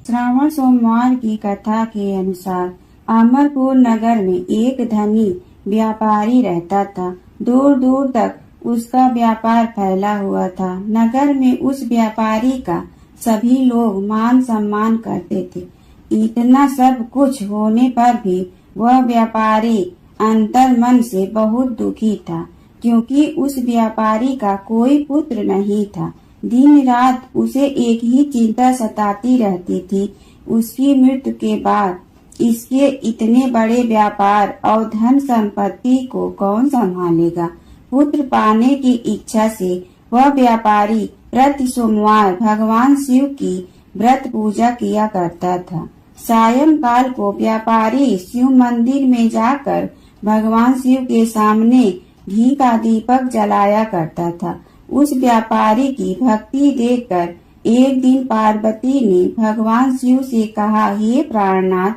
श्रावण सोमवार की कथा के अनुसार अमरपुर नगर में एक धनी व्यापारी रहता था। दूर दूर तक उसका व्यापार फैला हुआ था। नगर में उस व्यापारी का सभी लोग मान सम्मान करते थे। इतना सब कुछ होने पर भी वह व्यापारी अंतर मन से बहुत दुखी था, क्योंकि उस व्यापारी का कोई पुत्र नहीं था। दिन रात उसे एक ही चिंता सताती रहती थी, उसकी मृत्यु के बाद इसके इतने बड़े व्यापार और धन संपत्ति को कौन संभालेगा। पुत्र पाने की इच्छा से वह व्यापारी प्रति सोमवार भगवान शिव की व्रत पूजा किया करता था। सायंकाल को व्यापारी शिव मंदिर में जाकर भगवान शिव के सामने घी का दीपक जलाया करता था। उस व्यापारी की भक्ति देखकर एक दिन पार्वती ने भगवान शिव से कहा, हे प्राणनाथ,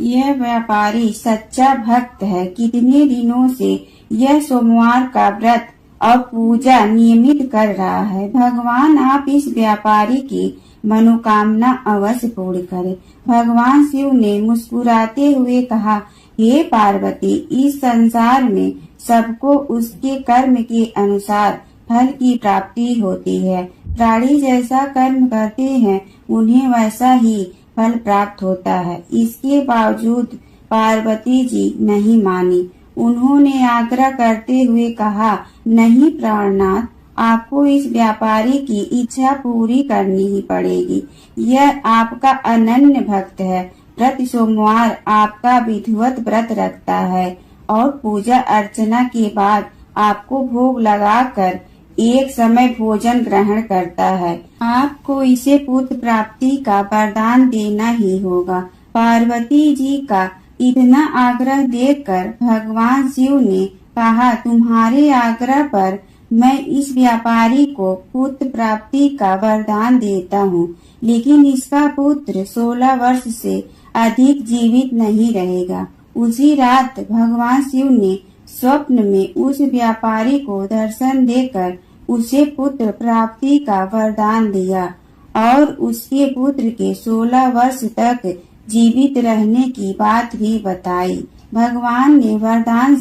यह व्यापारी सच्चा भक्त है। कितने दिनों से यह सोमवार का व्रत और पूजा नियमित कर रहा है। भगवान आप इस व्यापारी की मनोकामना अवश्य पूर्ण करें। भगवान शिव ने मुस्कुराते हुए कहा, हे पार्वती, इस संसार में सबको उसके कर्म के अनुसार फल की प्राप्ति होती है। प्राणी जैसा कर्म करते हैं उन्हें वैसा ही फल प्राप्त होता है। इसके बावजूद पार्वती जी नहीं मानी। उन्होंने आग्रह करते हुए कहा, नहीं प्राणनाथ, आपको इस व्यापारी की इच्छा पूरी करनी ही पड़ेगी। यह आपका अनन्य भक्त है। प्रति सोमवार आपका विधिवत व्रत रखता है और पूजा अर्चना के बाद आपको भोग लगाकर एक समय भोजन ग्रहण करता है। आपको इसे पुत्र प्राप्ति का वरदान देना ही होगा। पार्वती जी का इतना आग्रह देखकर भगवान शिव ने कहा, तुम्हारे आग्रह पर मैं इस व्यापारी को पुत्र प्राप्ति का वरदान देता हूँ, लेकिन इसका पुत्र 16 वर्ष से अधिक जीवित नहीं रहेगा। उसी रात भगवान शिव ने स्वप्न में उस व्यापारी को दर्शन देकर उसे पुत्र प्राप्ति का वरदान दिया और उसके पुत्र के 16 वर्ष तक जीवित रहने की बात भी बताई। भगवान ने वरदान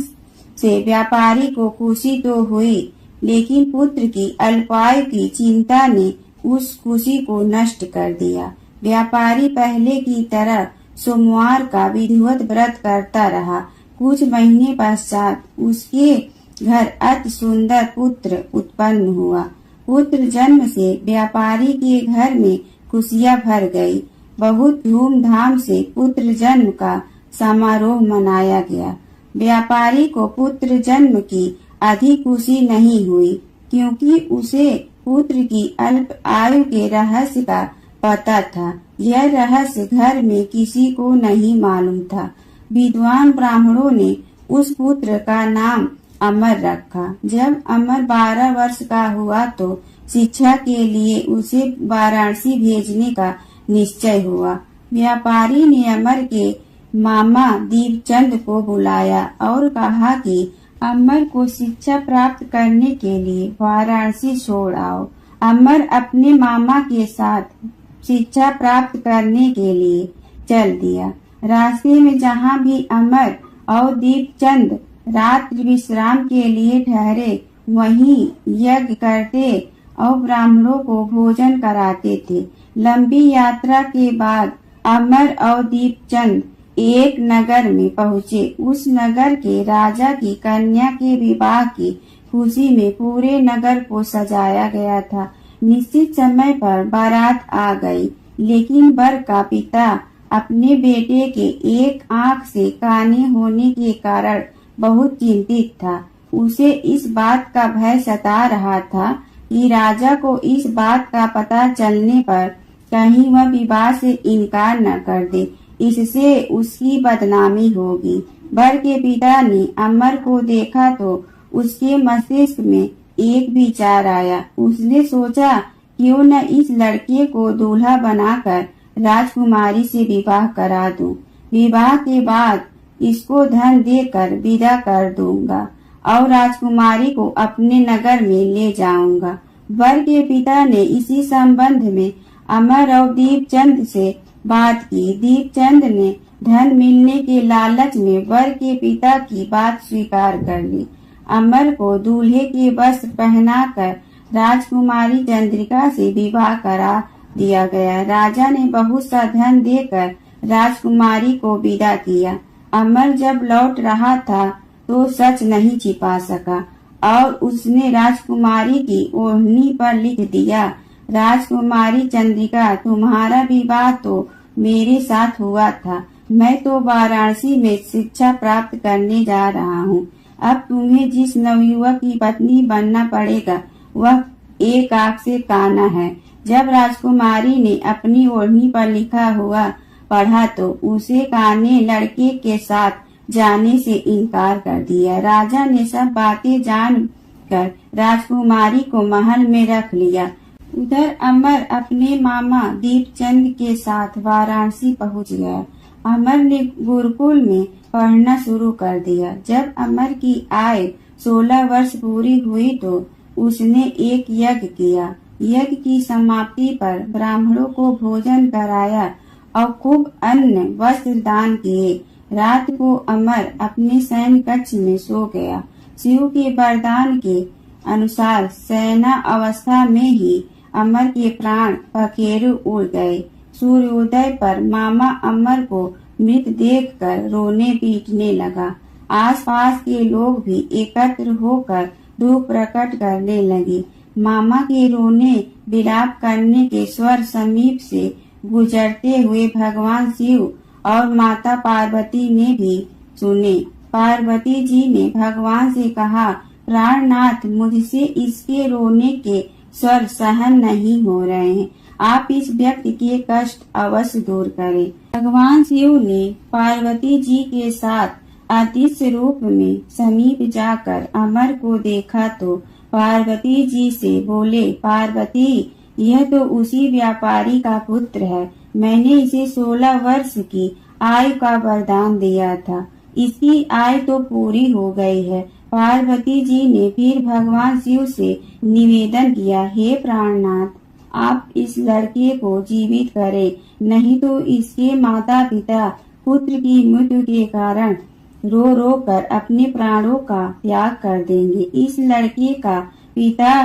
से व्यापारी को खुशी तो हुई, लेकिन पुत्र की अल्पायु की चिंता ने उस खुशी को नष्ट कर दिया। व्यापारी पहले की तरह सोमवार का विधिवत व्रत करता रहा। कुछ महीने पश्चात उसके घर अति सुंदर पुत्र उत्पन्न हुआ। पुत्र जन्म से व्यापारी के घर में खुशियां भर गई। बहुत धूमधाम से पुत्र जन्म का समारोह मनाया गया। व्यापारी को पुत्र जन्म की अधिक खुशी नहीं हुई, क्योंकि उसे पुत्र की अल्प आयु के रहस्य का पता था। यह रहस्य घर में किसी को नहीं मालूम था। विद्वान ब्राह्मणों ने उस पुत्र का नाम अमर रखा। जब अमर 12 वर्ष का हुआ तो शिक्षा के लिए उसे वाराणसी भेजने का निश्चय हुआ। व्यापारी ने अमर के मामा दीपचंद को बुलाया और कहा कि अमर को शिक्षा प्राप्त करने के लिए वाराणसी छोड़ आओ। अमर अपने मामा के साथ शिक्षा प्राप्त करने के लिए चल दिया। रास्ते में जहाँ भी अमर और दीपचंद रात्रि विश्राम के लिए ठहरे, वहीं यज्ञ करते और ब्राह्मणों को भोजन कराते थे। लंबी यात्रा के बाद अमर और दीपचंद एक नगर में पहुँचे। उस नगर के राजा की कन्या के विवाह की खुशी में पूरे नगर को सजाया गया था। निश्चित समय पर बारात आ गई, लेकिन वर का पिता अपने बेटे के एक आंख से काने होने के कारण बहुत चिंतित था। उसे इस बात का भय सता रहा था कि राजा को इस बात का पता चलने पर कहीं वह विवाह से इनकार न कर दे, इससे उसकी बदनामी होगी। वर के पिता ने अमर को देखा तो उसके मस्तिष्क में एक विचार आया। उसने सोचा, क्यों न इस लड़के को दूल्हा बनाकर राजकुमारी से विवाह करा दूं। विवाह के बाद इसको धन देकर विदा कर दूंगा और राजकुमारी को अपने नगर में ले जाऊंगा। वर के पिता ने इसी संबंध में अमर और दीपचंद से बात की। दीपचंद ने धन मिलने के लालच में वर के पिता की बात स्वीकार कर ली। अमर को दूल्हे के वस्त्र पहनाकर राजकुमारी चंद्रिका से विवाह करा दिया गया। राजा ने बहुत सा धन देकर राजकुमारी को विदा किया। अमर जब लौट रहा था तो सच नहीं छिपा सका और उसने राजकुमारी की ओढ़नी पर लिख दिया, राजकुमारी चंद्रिका, तुम्हारा विवाह तो मेरे साथ हुआ था। मैं तो वाराणसी में शिक्षा प्राप्त करने जा रहा हूँ। अब तुम्हें जिस नवयुवक की पत्नी बनना पड़ेगा वह एक आंख से काना है। जब राजकुमारी ने अपनी ओढ़नी पर लिखा हुआ पढ़ा तो उसे काने लड़के के साथ जाने से इनकार कर दिया। राजा ने सब बातें जानकर राजकुमारी को महल में रख लिया। उधर अमर अपने मामा दीपचंद के साथ वाराणसी पहुंच गया। अमर ने गुरुकुल में पढ़ना शुरू कर दिया। जब अमर की आयु 16 वर्ष पूरी हुई तो उसने एक यज्ञ किया। यज्ञ की समाप्ति पर ब्राह्मणों को भोजन कराया और खूब अन्न वस्त्र दान किए। रात को अमर अपने शयन कक्ष में सो गया। शिव के वरदान के अनुसार शयना अवस्था में ही अमर के प्राण पखेरु उड़ गए। सूर्योदय पर मामा अमर को मृत देखकर रोने पीटने लगा। आसपास के लोग भी एकत्र होकर दुख प्रकट करने लगे। मामा के रोने विलाप करने के स्वर समीप से गुजरते हुए भगवान शिव और माता पार्वती ने भी सुने। पार्वती जी ने भगवान से कहा, प्राणनाथ, मुझसे इसके रोने के स्वर सहन नहीं हो रहे हैं। आप इस व्यक्ति के कष्ट अवश्य दूर करें। भगवान शिव ने पार्वती जी के साथ अदृश्य रूप में समीप जाकर अमर को देखा तो पार्वती जी से बोले, पार्वती, यह तो उसी व्यापारी का पुत्र है। मैंने इसे 16 वर्ष की आयु का वरदान दिया था। इसकी आयु तो पूरी हो गई है। पार्वती जी ने फिर भगवान शिव से निवेदन किया, हे प्राणनाथ, आप इस लड़के को जीवित करें, नहीं तो इसके माता पिता पुत्र की मृत्यु के कारण रो रो कर अपने प्राणों का त्याग कर देंगे। इस लड़के का पिता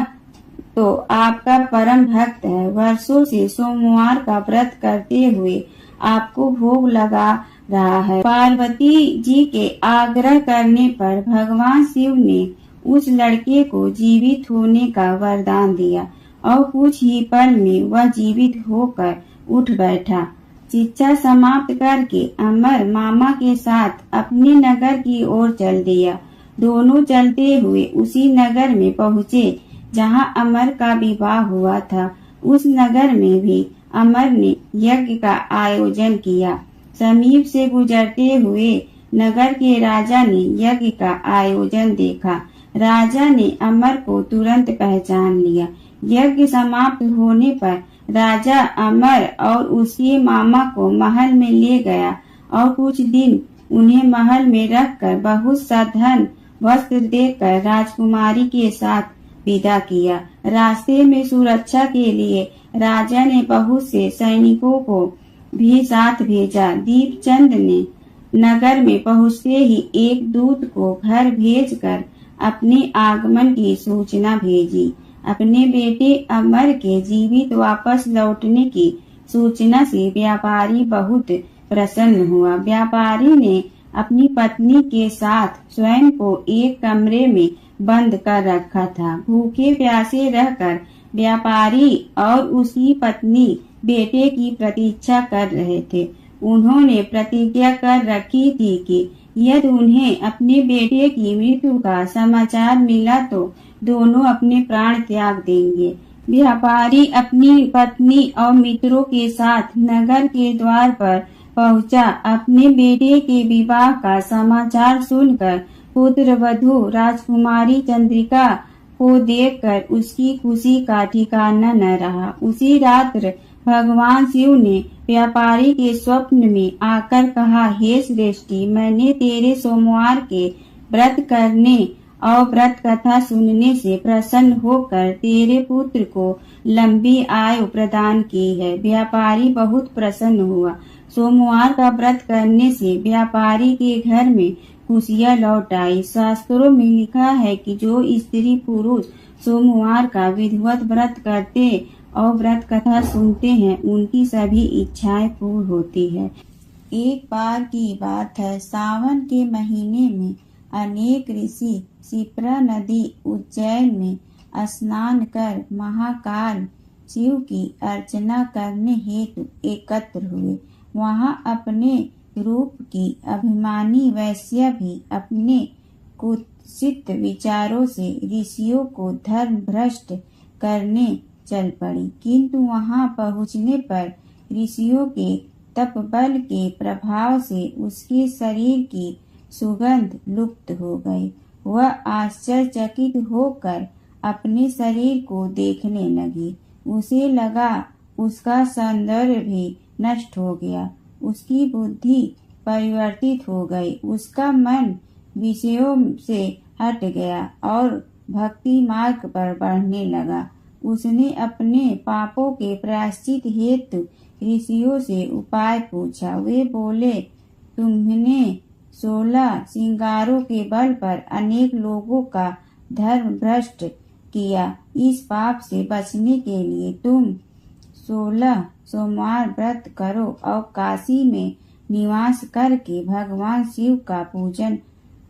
तो आपका परम भक्त है। वर्षों से सोमवार का व्रत करते हुए आपको भोग लगा रहा है। पार्वती जी के आग्रह करने पर भगवान शिव ने उस लड़के को जीवित होने का वरदान दिया और कुछ ही पल में वह जीवित होकर उठ बैठा। शिक्षा समाप्त करके अमर मामा के साथ अपने नगर की ओर चल दिया। दोनों चलते हुए उसी नगर में पहुँचे जहाँ अमर का विवाह हुआ था। उस नगर में भी अमर ने यज्ञ का आयोजन किया। समीप से गुजरते हुए नगर के राजा ने यज्ञ का आयोजन देखा। राजा ने अमर को तुरंत पहचान लिया। यज्ञ समाप्त होने पर राजा अमर और उसके मामा को महल में ले गया और कुछ दिन उन्हें महल में रखकर बहुत सा धन वस्त्र देकर राजकुमारी के साथ विदा किया। रास्ते में सुरक्षा के लिए राजा ने बहुत से सैनिकों को भी साथ भेजा। दीपचंद ने नगर में पहुँचते ही एक दूत को घर भेजकर अपने आगमन की सूचना भेजी। अपने बेटे अमर के जीवित वापस लौटने की सूचना से व्यापारी बहुत प्रसन्न हुआ। व्यापारी ने अपनी पत्नी के साथ स्वयं को एक कमरे में बंद कर रखा था। भूखे प्यासे रहकर व्यापारी और उसकी पत्नी बेटे की प्रतीक्षा कर रहे थे। उन्होंने प्रतिज्ञा कर रखी थी कि यदि उन्हें अपने बेटे की मृत्यु का समाचार मिला तो दोनों अपने प्राण त्याग देंगे। व्यापारी अपनी पत्नी और मित्रों के साथ नगर के द्वार पर पहुंचा। अपने बेटे के विवाह का समाचार सुनकर पुत्र वधू राजकुमारी चंद्रिका को देखकर उसकी खुशी का ठिकाना न रहा। उसी रात्र भगवान शिव ने व्यापारी के स्वप्न में आकर कहा, हे श्रेष्ठी, मैंने तेरे सोमवार के व्रत करने और व्रत कथा सुनने से प्रसन्न होकर तेरे पुत्र को लंबी आयु प्रदान की है। व्यापारी बहुत प्रसन्न हुआ। सोमवार का व्रत करने से व्यापारी के घर में खुशियाँ लौट आई। शास्त्रों में लिखा है कि जो स्त्री पुरुष सोमवार का विधिवत व्रत करते और व्रत कथा सुनते हैं उनकी सभी इच्छाएं पूर्ण होती है। एक बार की बात है, सावन के महीने में अनेक ऋषि शिप्रा नदी उज्जैन में स्नान कर महाकाल शिव की अर्चना करने हेतु एकत्र हुए। वहां अपने रूप की अभिमानी वैश्या भी अपने कुत्सित विचारों से ऋषियों को धर्म भ्रष्ट करने चल पड़ी, किंतु वहां पहुंचने पर ऋषियों के तप बल के प्रभाव से उसके शरीर की सुगंध लुप्त हो गई। वह आश्चर्यचकित होकर अपने शरीर को देखने लगी। उसे लगा उसका सौंदर्य भी नष्ट हो गया। उसकी बुद्धि परिवर्तित हो गई। उसका मन विषयों से हट गया और भक्ति मार्ग पर बढ़ने लगा। उसने अपने पापों के प्रायश्चित हेतु ऋषियों से उपाय पूछा। वे बोले, तुमने 16 श्रृंगारों के बल पर अनेक लोगों का धर्म भ्रष्ट किया। इस पाप से बचने के लिए तुम 16 सोमवार व्रत करो और काशी में निवास करके भगवान शिव का पूजन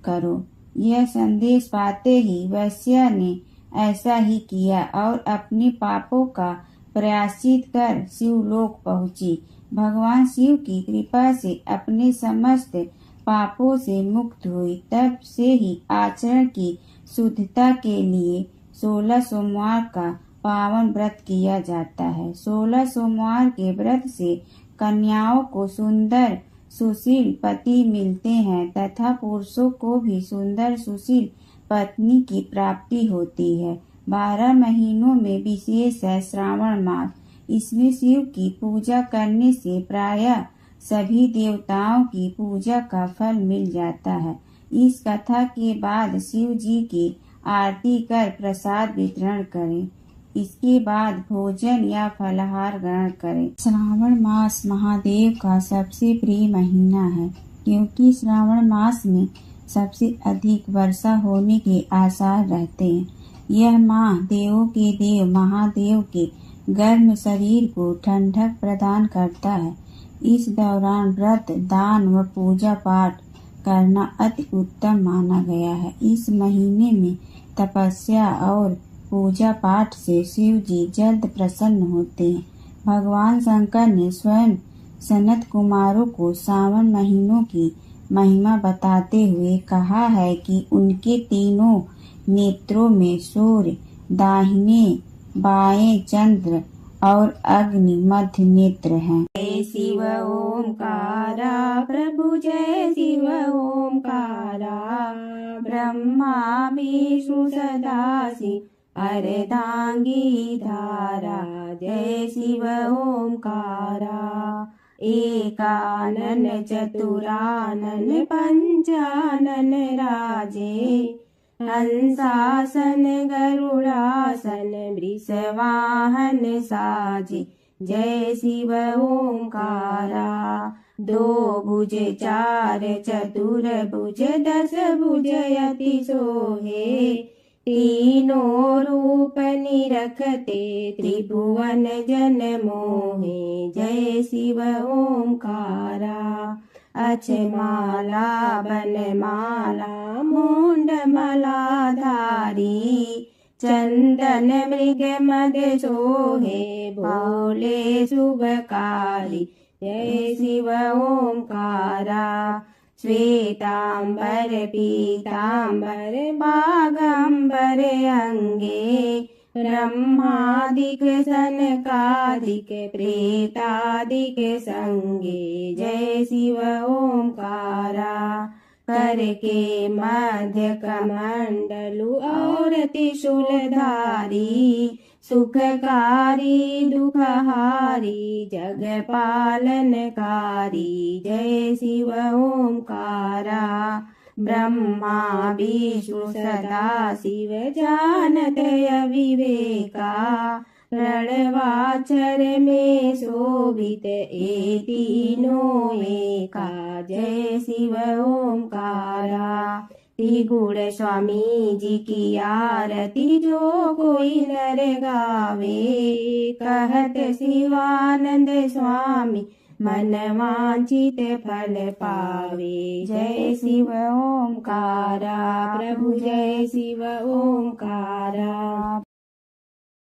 करो। यह संदेश पाते ही वैश्या ने ऐसा ही किया और अपने पापों का प्रायश्चित कर शिवलोक पहुंची। भगवान शिव की कृपा से अपने समस्त पापों से मुक्त हुई। तब से ही आचरण की शुद्धता के लिए 16 सोमवार का पावन व्रत किया जाता है। 16 सोमवार के व्रत से कन्याओं को सुंदर सुशील पति मिलते हैं तथा पुरुषों को भी सुंदर सुशील पत्नी की प्राप्ति होती है। 12 महीनों में विशेष है श्रावण मास। इसमें शिव की पूजा करने से प्रायः सभी देवताओं की पूजा का फल मिल जाता है। इस कथा के बाद शिव जी की आरती कर प्रसाद वितरण करें। इसके बाद भोजन या फलाहार ग्रहण करें। श्रावण मास महादेव का सबसे प्रिय महीना है, क्योंकि श्रावण मास में सबसे अधिक वर्षा होने के आसार रहते हैं। यह माह देवों के देव महादेव के गर्म शरीर को ठंडक प्रदान करता है। इस दौरान व्रत, दान व पूजा पाठ करना अति उत्तम माना गया है। इस महीने में तपस्या और पूजा पाठ से शिव जी जल्द प्रसन्न होते हैं। भगवान शंकर ने स्वयं सनत कुमारों को सावन महीनों की महिमा बताते हुए कहा है कि उनके तीनों नेत्रों में सूर्य, दाहिने बाएं चंद्र और अग्नि मध्य नेत्र हैं। जय शिव ओंकारा प्रभु जय शिव ओंकारा, ब्रह्मा विष्णु सदाशिव अर्धांगी धारा। जय शिव ओंकारा, एकानन चतुरानन पंचानन राजे, हंसासन गरुड़ासन वृषवाहन साजे। जय शिव ओंकारा, 2 भुज 4 चतुर भुज 10 भुज अति सोहे, तीनों रूप निरखते त्रिभुवन जन मोहे। जय शिव ओंकारा, अक्षमाला बनमाला मुंड मलाधारी, चंदन मृग मद सोहे भोले शुभकारी। जय शिव ओंकारा, श्वेतांबर पीतांबर बागंबर अंगे, ब्रह्मादिक सनकादिक प्रेतादिक संगे। जय शिव ओंकारा, करके मध्य कमंडलु और त्रिशूलधारी, सुखकारी दुखहारी जग पालनकारी। जय शिव ओंकारा, ब्रह्मा विष्णु सदा शिव जानत अविवेका प्रणवाक्षर में शोभित ए तीनों एका। जय शिव ओंकारा। त्रिगुण स्वामी जी की आरती जो कोई नर गावे, कहत शिवानंद स्वामी मन वांछित फल पावे। जय शिव ओंकारा प्रभु जय शिव ओंकारा।